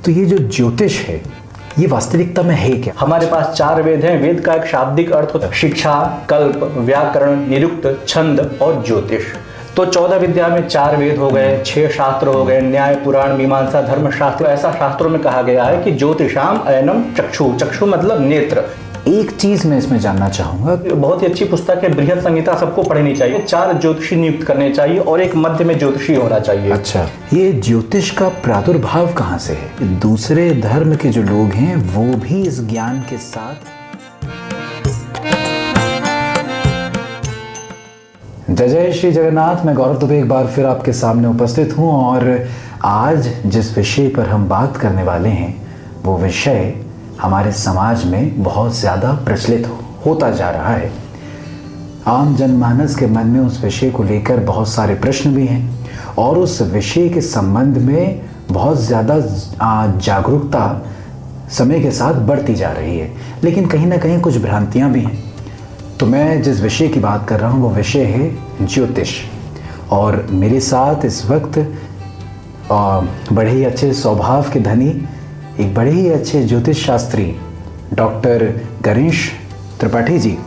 तो ये जो ज्योतिष है ये वास्तविकता में है क्या? हमारे पास 4 वेद हैं। वेद का एक शाब्दिक अर्थ होता है शिक्षा, कल्प, व्याकरण, निरुक्त, छंद और ज्योतिष। तो 14 विद्या में 4 वेद हो गए, 6 शास्त्र हो गए, न्याय, पुराण, मीमांसा, धर्मशास्त्र। ऐसा शास्त्रों में कहा गया है कि ज्योतिषाम अयनम चक्षु। चक्षु मतलब नेत्र। एक चीज मैं इसमें जानना चाहूंगा, बहुत ही अच्छी पुस्तक है बृहद संहिता, सबको पढ़नी चाहिए। 4 ज्योतिषी नियुक्त करने चाहिए और एक मध्य में ज्योतिषी होना चाहिए। अच्छा, ये ज्योतिष का प्रादुर्भाव कहाँ से है? दूसरे धर्म के जो लोग हैं वो भी इस ज्ञान के साथ। जय जय श्री जगन्नाथ। मैं गौरव दुबे एक बार फिर आपके सामने उपस्थित हूँ और आज जिस विषय पर हम बात करने वाले हैं वो विषय हमारे समाज में बहुत ज़्यादा प्रचलित होता जा रहा है। आम जनमानस के मन में उस विषय को लेकर बहुत सारे प्रश्न भी हैं और उस विषय के संबंध में बहुत ज़्यादा जागरूकता समय के साथ बढ़ती जा रही है, लेकिन कहीं ना कहीं कुछ भ्रांतियां भी हैं। तो मैं जिस विषय की बात कर रहा हूँ वो विषय है ज्योतिष। और मेरे साथ इस वक्त बड़े ही अच्छे स्वभाव के धनी, एक बड़े ही अच्छे ज्योतिष शास्त्री डॉक्टर गणेश त्रिपाठी जी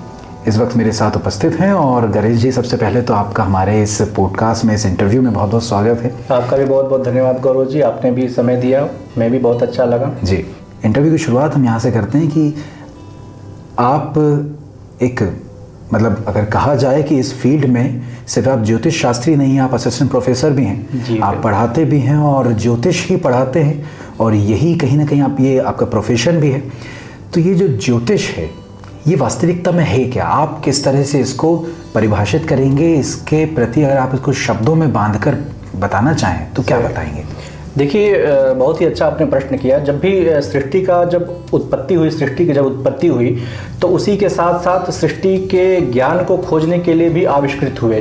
इस वक्त मेरे साथ उपस्थित हैं। और गणेश जी, सबसे पहले तो आपका हमारे इस पॉडकास्ट में, इस इंटरव्यू में बहुत बहुत स्वागत है। आपका भी बहुत बहुत धन्यवाद गौरव जी, आपने भी समय दिया, मैं भी बहुत अच्छा लगा जी। इंटरव्यू की शुरुआत हम यहाँ से करते हैं कि आप एक मतलब अगर कहा जाए कि इस फील्ड में सिर्फ आप ज्योतिष शास्त्री नहीं हैं, आप असिस्टेंट प्रोफेसर भी हैं, आप पढ़ाते भी हैं और ज्योतिष ही पढ़ाते हैं और यही कहीं ना कहीं आप, ये आपका प्रोफेशन भी है। तो ये जो ज्योतिष है ये वास्तविकता में है क्या? आप किस तरह से इसको परिभाषित करेंगे? इसके प्रति अगर आप इसको शब्दों में बांधकर बताना चाहें तो क्या बताएंगे? देखिए, बहुत ही अच्छा आपने प्रश्न किया। जब भी सृष्टि का जब उत्पत्ति हुई, सृष्टि की जब उत्पत्ति हुई तो उसी के साथ साथ सृष्टि के ज्ञान को खोजने के लिए भी आविष्कृत हुए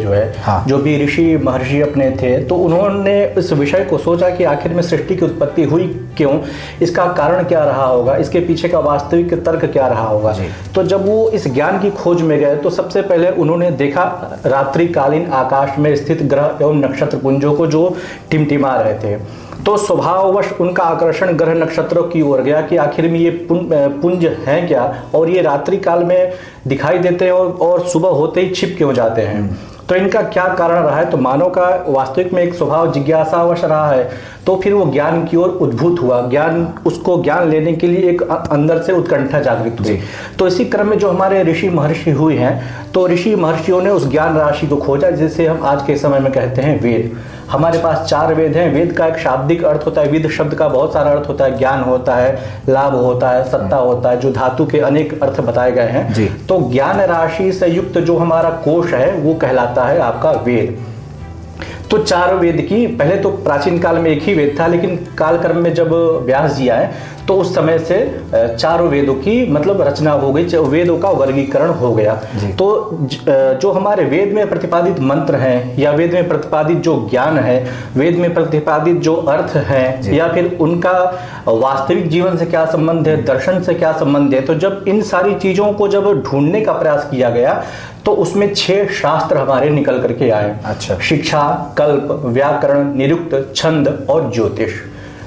जो भी ऋषि महर्षि अपने थे, तो उन्होंने इस विषय को सोचा कि आखिर में सृष्टि की उत्पत्ति हुई क्यों, इसका कारण क्या रहा होगा, इसके पीछे का वास्तविक तर्क क्या रहा होगा। तो जब वो इस ज्ञान की खोज में गए तो सबसे पहले उन्होंने देखा रात्रिकालीन आकाश में स्थित ग्रह एवं नक्षत्र पुंजों को जो टिमटिमा रहे थे। तो स्वभाववश उनका आकर्षण ग्रह नक्षत्रों की ओर गया कि आखिर में ये पुंज हैं क्या और ये रात्रि काल में दिखाई देते हैं और सुबह होते ही छिप क्यों जाते हैं, तो इनका क्या कारण रहा है। तो मानव का वास्तविक में एक स्वभाव जिज्ञासावश रहा है, तो फिर वो ज्ञान की ओर उद्भूत हुआ। उसको ज्ञान लेने के लिए एक अंदर से उत्कंठा जागृत हुई। तो इसी क्रम में जो हमारे ऋषि महर्षि हुए हैं, तो ऋषि महर्षियों ने उस ज्ञान राशि को खोजा जिसे हम आज के समय में कहते हैं वेद। हमारे पास 4 वेद हैं। वेद का एक शाब्दिक अर्थ होता है, विद शब्द का बहुत सारा अर्थ होता है, ज्ञान होता है, लाभ होता है, सत्ता होता है, जो धातु के अनेक अर्थ बताए गए हैं। तो ज्ञान राशि से युक्त जो हमारा कोश है वो कहलाता है आपका वेद। तो 4 वेद की, पहले तो प्राचीन काल में एक ही वेद था, लेकिन कालक्रम में जब व्यास जी आए तो उस समय से 4 वेदों की मतलब रचना हो गई, वेदों का वर्गीकरण हो गया। तो जो हमारे वेद में प्रतिपादित मंत्र हैं या वेद में प्रतिपादित जो ज्ञान है, वेद में प्रतिपादित जो अर्थ है या फिर उनका वास्तविक जीवन से क्या संबंध है, दर्शन से क्या संबंध है, तो जब इन सारी चीजों को जब ढूंढने का प्रयास किया गया तो उसमें 6 शास्त्र हमारे निकल करके आए। अच्छा। शिक्षा, कल्प, व्याकरण, निरुक्त, छंद और ज्योतिष।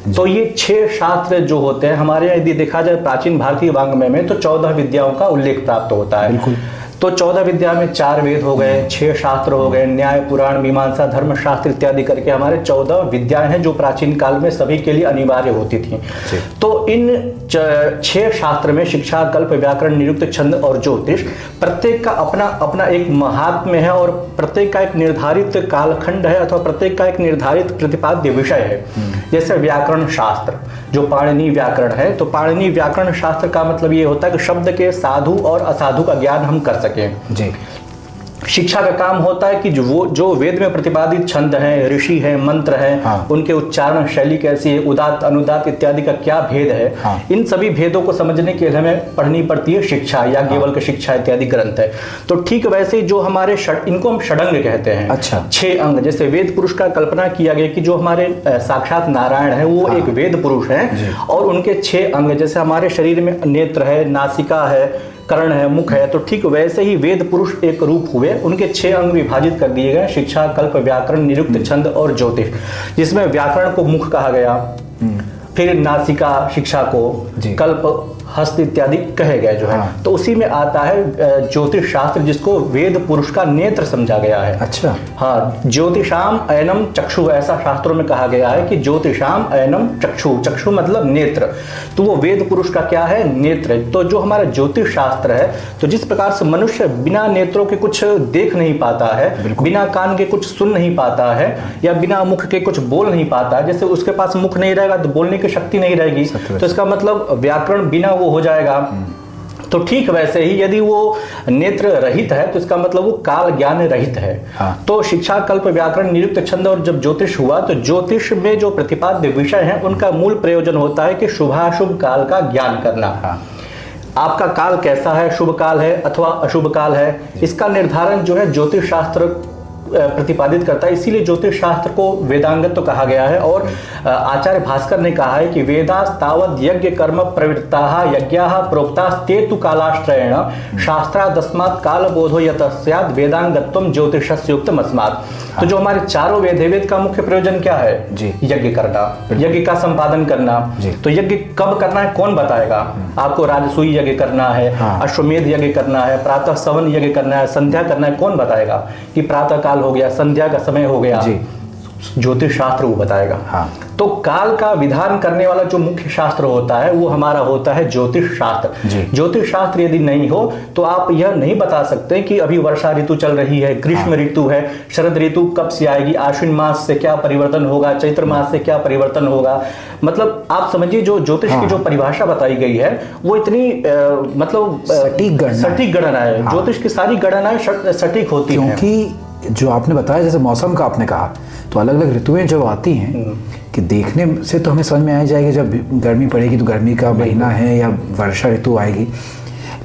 तो ये 6 शास्त्र जो होते हैं हमारे, यदि देखा जाए प्राचीन भारतीय वाङ्मय में, तो 14 विद्याओं का उल्लेख प्राप्त होता है। बिल्कुल। तो 14 विद्या में 4 वेद हो गए, 6 शास्त्र हो गए, न्याय, पुराण, मीमांसा, धर्मशास्त्र इत्यादि करके हमारे 14 विद्याएं हैं जो प्राचीन काल में सभी के लिए अनिवार्य होती थी। तो इन 6 शास्त्र में शिक्षा, कल्प, व्याकरण, निरुक्त, छंद और ज्योतिष, प्रत्येक का अपना अपना एक महात्म्य है और प्रत्येक का एक निर्धारित कालखंड है अथवा प्रत्येक का एक निर्धारित प्रतिपाद्य विषय है। जैसे व्याकरण शास्त्र जो पाणिनि व्याकरण है, तो पाणिनि व्याकरण शास्त्र का मतलब ये होता है कि शब्द के साधु और असाधु का ज्ञान हम कर सकें। जी। शिक्षा का काम होता है कि जो वेद में प्रतिपादित छंद हैं, ऋषि हैं, मंत्र हैं, उनके उच्चारण शैली कैसी है, उदात्त, अनुदात्त इत्यादि का क्या भेद है, इन सभी भेदों को समझने के लिए हमें पढ़नी पड़ती है शिक्षा, याज्ञवल्क्य शिक्षा इत्यादि ग्रंथ है। तो ठीक वैसे जो हमारे इनको हम षडंग कहते हैं। अच्छा। 6 अंग, जैसे वेद पुरुष का कल्पना किया गया कि जो हमारे साक्षात नारायण है वो एक वेद पुरुष है और उनके 6 अंग, जैसे हमारे शरीर में नेत्र है, नासिका है, कर्ण है, मुख है, तो ठीक वैसे ही वेद पुरुष एक रूप हुए, उनके 6 अंग विभाजित कर दिए गए, शिक्षा, कल्प, व्याकरण, निरुक्त, छंद और ज्योतिष, जिसमें व्याकरण को मुख कहा गया, फिर नासिका शिक्षा को, जी। कल्प, हस्त इत्यादि कहे गए जो है। हाँ। तो उसी में आता है ज्योतिष शास्त्र, जिसको वेद पुरुष का नेत्र समझा गया है। अच्छा। हाँ, ज्योतिषाम अयनम चक्षु, ऐसा शास्त्रों में कहा गया है कि ज्योतिषाम अयनम चक्षु, चक्षु मतलब नेत्र, तो वो वेद पुरुष का क्या है, नेत्र। तो जो हमारा ज्योतिष शास्त्र है, तो जिस प्रकार से मनुष्य बिना नेत्रों के कुछ देख नहीं पाता है, बिना कान के कुछ सुन नहीं पाता है, या बिना मुख के कुछ बोल नहीं पाता, जैसे उसके पास मुख नहीं रहेगा तो बोलने की शक्ति नहीं रहेगी, तो इसका मतलब व्याकरण बिना वो हो जाएगा। तो ठीक वैसे ही यदि वो नेत्र रहित है तो इसका मतलब वो काल ज्ञान रहित है। हाँ। तो शिक्षा, कल्प, व्याकरण, निरुक्त, छंद और जब ज्योतिष हुआ, तो ज्योतिष में जो प्रतिपाद्य विषय हैं उनका मूल प्रयोजन होता है कि शुभाशुभ काल का ज्ञान करना। हाँ। आपका काल कैसा है, शुभ काल है अथवा अशुभ काल है, इसका निर्धारण जो है ज्योतिष शास्त्र प्रतिपादित करता है। इसीलिए ज्योतिष शास्त्र को वेदांगत तो कहा गया है। और आचार्य भास्कर ने कहा है कि वेदास तावद यज्ञ कर्म प्रवृत्ताः यज्ञाः प्रोक्ताः ते तु कालाश्रयेण शास्त्रादस्मात् काल बोधो यतः स्यात् वेदांगत्वं ज्योतिषस्य युक्तमस्मात्। तो जो हमारे चारों वेद है, वेद का मुख्य प्रयोजन क्या है जी। यज्ञ करना, यज्ञ का संपादन करना। तो यज्ञ कब करना है कौन बताएगा? आपको राजसूय यज्ञ करना है, अश्वमेध यज्ञ करना है, प्रातः सवन यज्ञ करना है, संध्या करना है, कौन बताएगा कि प्रातः काल हो गया, संध्या का समय हो गया? ज्योतिष शास्त्र वो बताएगा। हाँ। तो काल का विधान करने वाला जो मुख्य शास्त्र होता है वो हमारा होता है ज्योतिष शास्त्र। ज्योतिष शास्त्र यदि नहीं हो तो आप यह नहीं बता सकते कि अभी वर्षा ऋतु चल रही है, ग्रीष्म ऋतु है, शरद ऋतु कब से आएगी, आश्विन मास से क्या परिवर्तन होगा, चैत्र मास से क्या परिवर्तन होगा। मतलब आप समझिए जो ज्योतिष की जो परिभाषा बताई गई है वो इतनी मतलब सटीक गणना है। ज्योतिष की सारी गणनाएं सटीक होती हैं। क्योंकि जो आपने बताया, जैसे मौसम का आपने कहा, तो अलग अलग ऋतुएं जब आती हैं कि देखने से तो हमें समझ में आ जाएगी, जब गर्मी पड़ेगी तो गर्मी का महीना है या वर्षा ऋतु आएगी,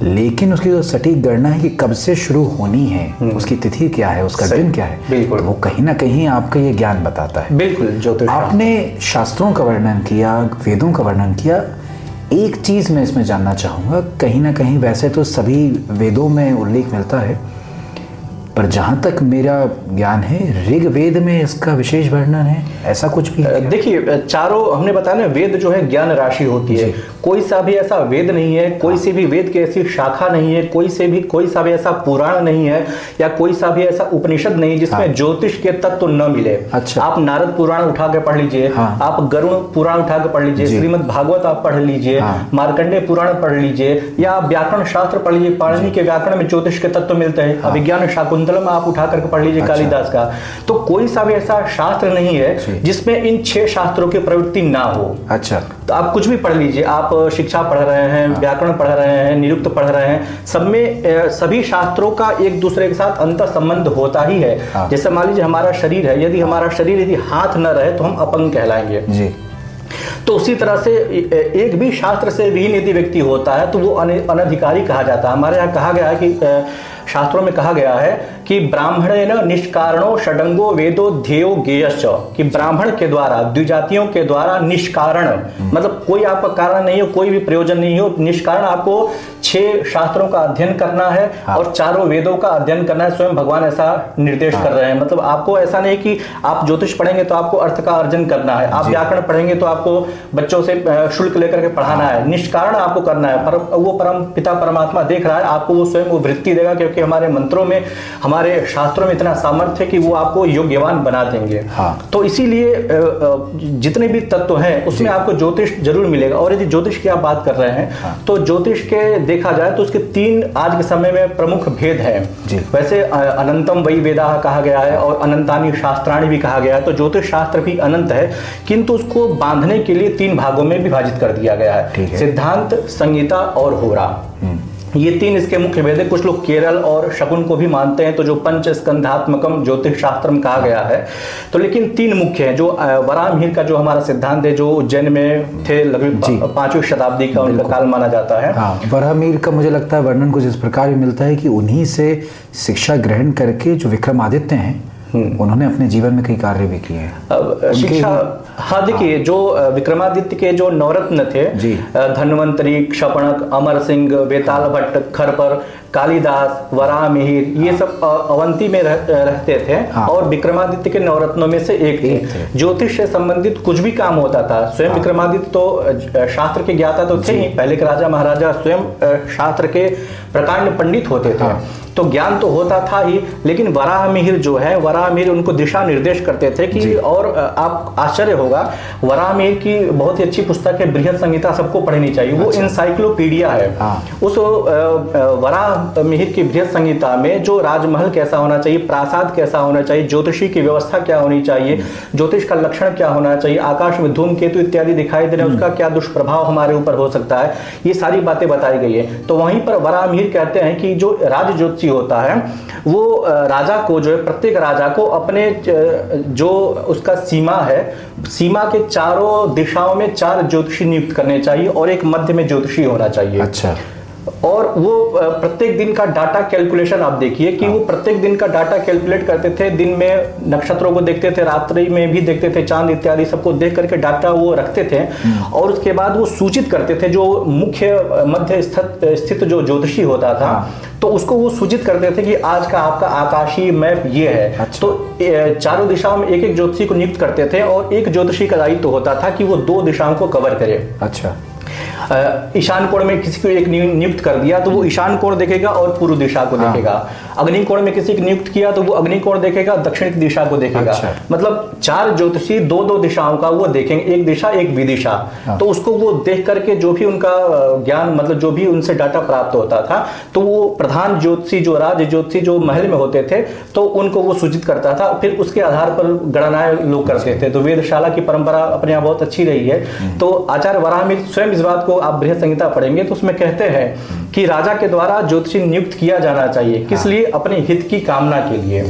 लेकिन उसकी जो सटीक गणना है कि कब से शुरू होनी है, उसकी तिथि क्या है, उसका दिन क्या है, तो वो कहीं ना कहीं आपका ये ज्ञान बताता है। बिल्कुल। ज्योतिष आपने शास्त्रों का वर्णन किया, वेदों का वर्णन किया, एक चीज मैं इसमें जानना चाहूंगा। कहीं ना कहीं वैसे तो सभी वेदों में उल्लेख मिलता है, पर जहां तक मेरा ज्ञान है ऋग्वेद में इसका विशेष वर्णन है, ऐसा कुछ भी है? देखिए, चारों हमने बताया ना, वेद जो है ज्ञान राशि होती है। कोई सा भी ऐसा वेद नहीं है, कोई सी भी वेद की ऐसी शाखा नहीं है, कोई सा भी ऐसा पुराण नहीं है, या कोई सा भी ऐसा उपनिषद नहीं जिसमें ज्योतिष के तत्व न मिले। अच्छा। आप नारद पुराण उठा के पढ़ लीजिए, आप गरुड़ पुराण उठा के पढ़ लीजिए, श्रीमद् भागवत आप पढ़ लीजिए, मार्कंडेय पुराण पढ़ लीजिए, या आप व्याकरण शास्त्र पढ़ लीजिए, पाणिनि के व्याकरण में ज्योतिष के तत्व मिलते हैं। अभिज्ञान शाकुंतलम आप उठा करके पढ़ लीजिए, कालिदास का। तो कोई सा भी ऐसा शास्त्र नहीं है जिसमें इन 6 शास्त्रों की प्रवृत्ति ना हो। अच्छा। तो आप कुछ भी पढ़ लीजिए, आप शिक्षा पढ़ रहे हैं, व्याकरण पढ़ रहे हैं, निरुक्त पढ़ रहे हैं, सब में सभी शास्त्रों का एक दूसरे के साथ अंतर संबंध होता ही है। जैसे मान लीजिए हमारा शरीर है, यदि हमारा शरीर यदि हाथ न रहे तो हम अपंग कहलाएंगे जी। तो उसी तरह से एक भी शास्त्र से विहीन यदि व्यक्ति होता है तो वो अनधिकारी कहा जाता है। हमारे यहाँ कहा गया है कि शास्त्रों में कहा गया है कि ब्राह्मणेन निष्कारणो षडंगो वेदो ध्येयो ज्ञेयश्च, कि ब्राह्मण के द्वारा, द्विजातियों के द्वारा निष्कारण, मतलब कोई आपका कारण नहीं हो, कोई भी प्रयोजन नहीं हो, निष्कारण आपको 6 शास्त्रों का अध्ययन करना है और चारों वेदों का अध्ययन करना है। स्वयं भगवान ऐसा निर्देश कर रहे हैं। मतलब आपको ऐसा नहीं कि आप ज्योतिष पढ़ेंगे तो आपको अर्थ का अर्जन करना है, आप व्याकरण पढ़ेंगे तो आपको बच्चों से शुल्क लेकर के पढ़ाना है। निष्कारण आपको करना है, पर वो परम पिता परमात्मा देख रहा है, आपको वो स्वयं वो वृत्ति देगा, क्योंकि हमारे मंत्रों में, हमारे शास्त्रों में इतना सामर्थ्य है कि वो आपको योग्यवान बना देंगे। तो इसीलिए जितने भी तत्व हैं उसमें आपको ज्योतिष जरूर मिलेगा। और यदि ज्योतिष की आप बात कर रहे हैं तो ज्योतिष के देखा जाए तो उसके 3 आज के समय में प्रमुख भेद हैं। वैसे अनंतम वही वेदाः कहा गया है और अनंतानि शास्त्राणि भी कहा गया है। तो ज्योतिष शास्त्र भी अनंत है, किंतु उसको बांधने के लिए 3 भागों में विभाजित कर दिया गया है, सिद्धांत, संहिता और होरा। ये 3 इसके मुख्य भेद है। कुछ लोग केरल और शकुन को भी मानते हैं, तो जो पंच स्कंधात्मकम ज्योतिष शास्त्र में कहा गया है। तो लेकिन 3 मुख्य हैं। जो वराहमिहिर का जो हमारा सिद्धांत है, जो उज्जैन में थे, लगभग 5वीं शताब्दी का उनका काल माना जाता है। वराहमिहिर का मुझे लगता है वर्णन कुछ इस प्रकार भी मिलता है कि उन्हीं से शिक्षा ग्रहण करके जो विक्रमादित्य हैं उन्होंने अपने जीवन में कई कार्य भी किए हैं। शिक्षा हाँ देखिए, जो विक्रमादित्य के जो नवरत्न थे, धन्वंतरी, क्षपणक, अमर सिंह, बेताल भट्ट, खरपर, कालिदास, वराहमिहिर, ये सब अवंती में रहते थे। हाँ। और विक्रमादित्य के नवरत्नों में से एक थे। ज्योतिष से संबंधित कुछ भी काम होता था, स्वयं विक्रमादित्य तो शास्त्र के ज्ञाता तो थे ही, पहले के राजा महाराजा स्वयं शास्त्र के प्रकांड पंडित होते थे। तो ज्ञान तो होता था ही, लेकिन वराहमिहिर जो है, वराहमिहिर उनको दिशा निर्देश करते थे कि, और आप आश्चर्य होगा, वराहमिहिर की बहुत ही अच्छी पुस्तक है बृहद संहिता, सबको पढ़नी चाहिए। वो इंसाइक्लोपीडिया है। उस वराहमिहिर की बृहद संहिता में जो राजमहल कैसा होना चाहिए, प्रासाद कैसा होना चाहिए, ज्योतिषी की व्यवस्था क्या होनी चाहिए, ज्योतिष का लक्षण क्या होना चाहिए, आकाश में धूमकेतु इत्यादि दिखाई दे रहे हैं, उसका क्या दुष्प्रभाव हमारे ऊपर हो सकता है, ये सारी बातें बताई गई है। तो वहीं पर वराहमिहिर कहते हैं कि जो राज ज्योतिषी होता है वो राजा को, जो है प्रत्येक राजा को अपने जो उसका सीमा है, सीमा के चारों दिशाओं में 4 ज्योतिषी नियुक्त करने चाहिए और एक मध्य में ज्योतिषी होना चाहिए। अच्छा। और वो प्रत्येक दिन का डाटा कैलकुलेशन आप देखिए कि वो प्रत्येक दिन का डाटा कैलकुलेट करते थे। दिन में नक्षत्रों को देखते थे, रात्रि में भी देखते थे, चांद इत्यादि सबको देख करके डाटा वो रखते थे। और उसके बाद वो सूचित करते थे, जो मुख्य मध्य स्थित जो ज्योतिषी होता था, तो उसको वो सूचित करते थे कि आज का आपका आकाशीय मैप ये है। अच्छा। तो चारों दिशाओं में एक एक ज्योतिषी को नियुक्त करते थे और एक ज्योतिषी का दायित्व होता था कि वो 2 दिशाओं को कवर करे। अच्छा। ईशान कोण में किसी को एक नियुक्त कर दिया तो वो ईशान कोण देखेगा और पूर्व दिशा को देखेगा। अग्नि कोण में किसी को नियुक्त किया तो वो अग्नि कोण देखेगा, दक्षिण दिशा को देखेगा। अच्छा। मतलब 4 ज्योतिषी 2-2 दिशाओं का वो देखेंगे, एक दिशा एक विदिशा। तो उसको वो देख करके जो भी उनका ज्ञान, मतलब जो भी उनसे डाटा प्राप्त होता था, तो वो प्रधान ज्योतिषी, जो राज ज्योतिषी जो महल में होते थे, तो उनको वो सूचित करता था। फिर उसके आधार पर गणनाएं लोग करते थे। तो वेदशाला की परंपरा अपने यहाँ बहुत अच्छी रही है। तो आचार्य वराहमिहिर स्वयं इस बात को, आप बृहद संहिता पढ़ेंगे तो उसमें कहते हैं कि राजा के द्वारा ज्योतिषी नियुक्त किया जाना चाहिए। किस लिए? अपने हित की कामना के लिए।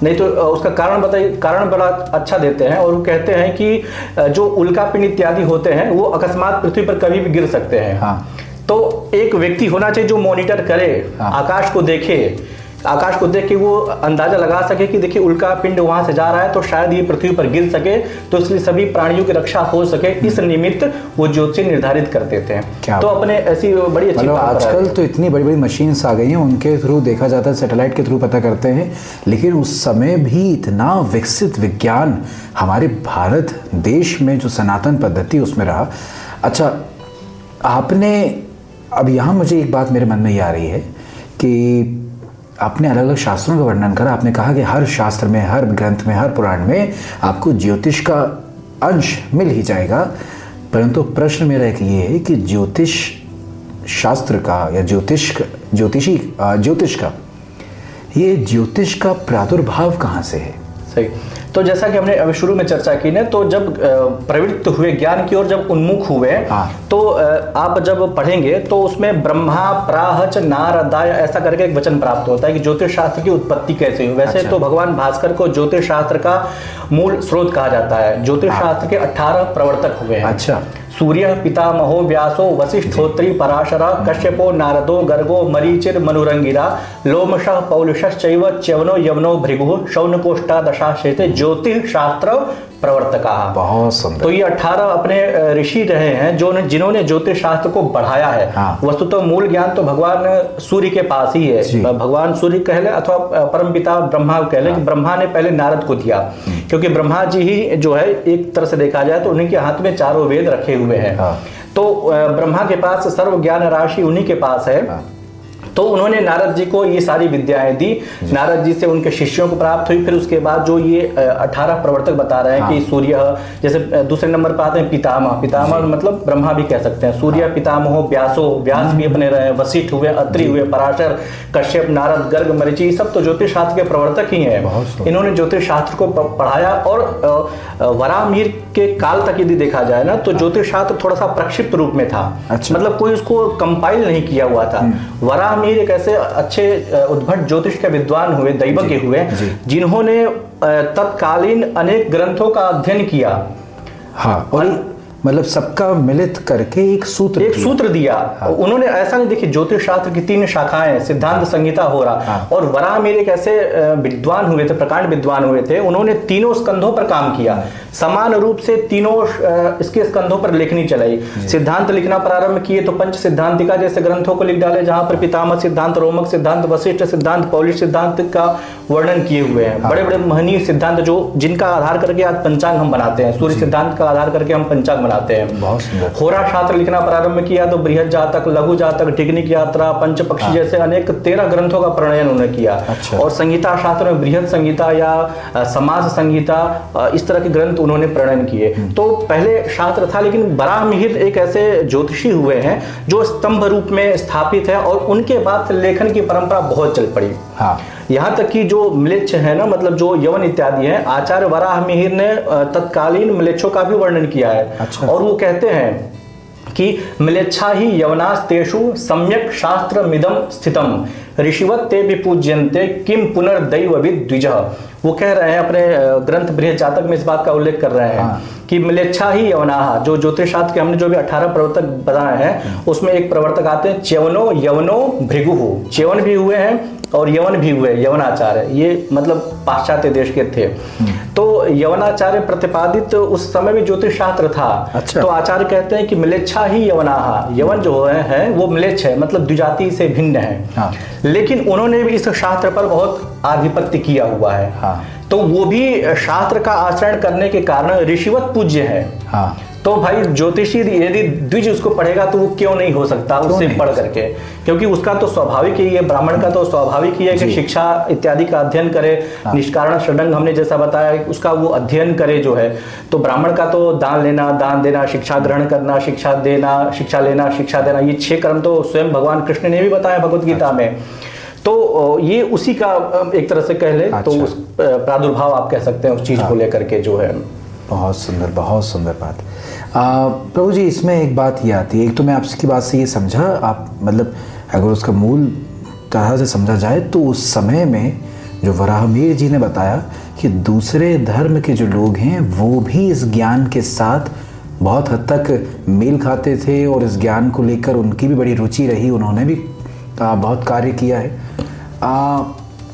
नहीं तो उसका कारण बताइए, कारण बड़ा अच्छा देते हैं। और वो कहते हैं कि जो उल्कापिंड इत्यादि होते हैं वो अकस्मात पृथ्वी पर कभी भी गिर सकते हैं। तो एक व्यक्ति होना चाहिए जो मॉनिटर करे, आकाश को देखे, आकाश को देख के वो अंदाजा लगा सके कि देखिए उल्का पिंड वहां से जा रहा है तो शायद ये पृथ्वी पर गिर सके, तो इसलिए सभी प्राणियों की रक्षा हो सके, इस निमित्त वो ज्योतिषी निर्धारित करते थे। तो अपने ऐसी बड़ी अच्छी आजकल तो इतनी बड़ी बड़ी मशीन्स आ गई हैं, उनके थ्रू देखा जाता है, सैटेलाइट के थ्रू पता करते हैं। लेकिन उस समय भी इतना विकसित विज्ञान हमारे भारत देश में जो सनातन पद्धति उसमें रहा। अच्छा, आपने अब यहाँ मुझे एक बात मेरे मन में ये आ रही है कि आपने अलग अलग शास्त्रों का वर्णन करा। आपने कहा कि हर शास्त्र में, हर ग्रंथ में, हर पुराण में आपको ज्योतिष का अंश मिल ही जाएगा। परंतु प्रश्न मेरा एक ये है कि ज्योतिष शास्त्र का या ज्योतिष का ये ज्योतिष का प्रादुर्भाव कहाँ से है? सही। तो जैसा कि हमने अभी शुरू में चर्चा की ना, तो जब प्रवृत्त हुए ज्ञान की ओर, जब उन्मुख हुए, तो आप जब पढ़ेंगे तो उसमें ब्रह्मा प्राहच नारदाय ऐसा करके एक वचन प्राप्त होता है कि ज्योतिष शास्त्र की उत्पत्ति कैसे हुई। वैसे तो भगवान भास्कर को ज्योतिष शास्त्र का मूल स्रोत कहा जाता है। ज्योतिष शास्त्र के 18 प्रवर्तक हुए हैं। अच्छा। सूर्य पितामहो व्यासो वसिष्ठोत्री पराशरा कश्यपो नारदो गर्गो मरीचिर मनुरंगिरा लोमशः पौलुषश्चैव च्यवनो यवनो भृगुः शौनकोष्टादशाश्चेते ज्योतिष शास्त्र प्रवर्तका। बहुत सुंदर। तो ये 18 अपने ऋषि रहे हैं जिन्होंने ज्योतिष शास्त्र को बढ़ाया है। वस्तुतः मूल ज्ञान तो भगवान सूर्य के पास ही है। भगवान सूर्य कह ले अथवा परमपिता ब्रह्मा कह ले, ब्रह्मा ने पहले नारद को दिया, क्योंकि ब्रह्मा जी ही जो है एक तरह से देखा जाए तो उन्हीं के हाथ में चारों वेद रखे हुए हैं। तो ब्रह्मा के पास सर्व ज्ञान राशि उन्हीं के पास है। तो उन्होंने नारद जी को ये सारी विद्याएं दी। नारद जी से उनके शिष्यों को प्राप्त हुई। फिर उसके बाद जो ये 18 प्रवर्तक बता रहे हैं कि सूर्य, जैसे दूसरे नंबर पर आते हैं पितामह। पितामह मतलब ब्रह्मा भी कह सकते हैं। सूर्य पितामहो व्यासो, व्यास भी अपने रहे, वशिष्ठ हुए, अत्रि हुए, पराशर, कश्यप, नारद, गर्ग, मरीचि, सब तो ज्योतिष शास्त्र के प्रवर्तक ही हैं। इन्होंने ज्योतिष शास्त्र को पढ़ाया। और वराहमिहिर के काल तक यदि देखा जाए ना, तो ज्योतिष शास्त्र थोड़ा सा प्रक्षिप्त रूप में था। मतलब कोई उसको कंपाइल नहीं किया हुआ था। वराहमिहिर एक ऐसे अच्छे उद्भट ज्योतिष के विद्वान हुए, दैवज्ञ हुए, जिन्होंने तत्कालीन अनेक ग्रंथों का अध्ययन किया। हाँ, और मतलब सबका मिलित करके एक सूत्र दिया। उन्होंने ऐसा नहीं, देखिए ज्योतिष शास्त्र की 3 शाखाएं हैं, सिद्धांत, संहिता, होरा, और वराहमिहिर एक ऐसे विद्वान हुए थे, प्रकांड विद्वान हुए थे। उन्होंने तीनों स्कंधों पर काम किया, समान रूप से तीनों इसके स्कंधों पर लेखनी चलाई। सिद्धांत लिखना प्रारंभ किए तो पंच सिद्धांतिका जैसे ग्रंथों को लिख डाले, जहां पर पितामह सिद्धांत, रोमक सिद्धांत, वशिष्ठ सिद्धांत, पौलिश सिद्धांत का वर्णन किए हुए हैं। बड़े बड़े महनीय सिद्धांत जो जिनका आधार करके आज पंचांग हम बनाते हैं, सूर्य सिद्धांत का आधार करके हम पंचांग बनाते हैं। बहुत सुंदर। होरा शास्त्र लिखना प्रारंभ किया तो बृहद जातक, लघु जातक, टिकनिक यात्रा, पंचपक्षी जैसे अनेक 13 ग्रंथों का प्रणयन उन्होंने किया। अच्छा। और संहिता शास्त्र में बृहद संहिता या समास संहिता, इस तरह के ग्रंथ उन्होंने प्रणयन किए। तो पहले शास्त्र था, लेकिन वराहमिहिर एक ऐसे ज्योतिषी हुए हैं जो स्तंभ रूप में स्थापित है, और उनके बाद से लेखन की परंपरा बहुत चल पड़ी। हाँ। यहाँ तक कि जो म्लेच्छ है ना, मतलब जो यवन इत्यादि हैं, आचार्य वराहमिहिर ने तत्कालीन म्लेच्छों का भी वर्णन किया है। अच्छा। और वो कहते हैं कि म्लेच्छा ही यवनास्तेषु सम्यक शास्त्र मिदम स्थितम ऋषिवत ते विपूज्यन्ते किम पुनर्दैवविद द्विजः। वो कह रहे हैं अपने ग्रंथ बृहद जातक में इस बात का उल्लेख कर रहे हैं। हाँ। कि म्लेच्छा ही यवनाः, जो ज्योतिष शास्त्र के हमने जो भी 18 प्रवर्तक बताए हैं, उसमें एक प्रवर्तक आते हैं च्यवनो यवनो भृगुः। च्यवन भी हुए हैं और यवन भी हुए, यवनाचार्य, ये मतलब पाश्चात्य देश के थे। तो यवनाचार्य प्रतिपादित उस समय में ज्योतिष शास्त्र था। अच्छा। तो आचार्य कहते हैं कि म्लेच्छा ही यवनाः, यवन जो है वो म्लेच्छ है, मतलब द्विजाति से भिन्न है। हाँ। लेकिन उन्होंने भी इस शास्त्र पर बहुत आधिपत्य किया हुआ है। हाँ। तो वो भी शास्त्र का आचरण करने के कारण ऋषिवत पूज्य है। हाँ। तो भाई ज्योतिषी यदि द्विज उसको पढ़ेगा तो वो क्यों नहीं हो सकता उससे पढ़ करके, क्योंकि उसका तो स्वाभाविक ही है, ब्राह्मण का तो स्वाभाविक ही है कि शिक्षा इत्यादि का अध्ययन करे। हाँ। निष्कारण षडंग हमने जैसा बताया उसका वो अध्ययन करे जो है। तो ब्राह्मण का तो दान लेना, दान देना, शिक्षा ग्रहण करना, शिक्षा देना, शिक्षा लेना, शिक्षा देना, ये 6 कर्म तो स्वयं भगवान कृष्ण ने भी बताया भगवत गीता में। तो ये उसी का एक तरह से कह ले। अच्छा। तो उस प्रादुर्भाव आप कह सकते हैं उस चीज को लेकर के जो है। बहुत सुंदर बात। प्रभु जी, इसमें एक बात ये आती है, एक तो मैं आपकी बात से ये समझा, आप मतलब अगर उसका मूल तरह से समझा जाए तो उस समय में जो वराहमिहिर जी ने बताया कि दूसरे धर्म के जो लोग हैं वो भी इस ज्ञान के साथ बहुत हद तक मेल खाते थे और इस ज्ञान को लेकर उनकी भी बड़ी रुचि रही, उन्होंने भी बहुत कार्य किया है।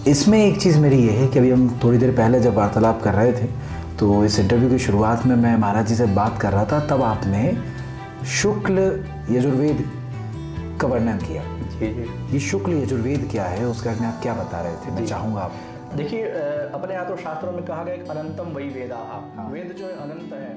इसमें एक चीज़ मेरी ये है कि अभी हम थोड़ी देर पहले जब वार्तालाप कर रहे थे तो इस इंटरव्यू की शुरुआत में मैं महाराज जी से बात कर रहा था, तब आपने शुक्ल यजुर्वेद का वर्णन किया। जी जी। ये शुक्ल यजुर्वेद क्या है, उसके बारे में आप क्या बता रहे थे? मैं चाहूँगा आप। देखिए, अपने यहाँ तो शास्त्रों में कहा गया कि अनंतम वही वेदाः। वेद जो है अनंत है,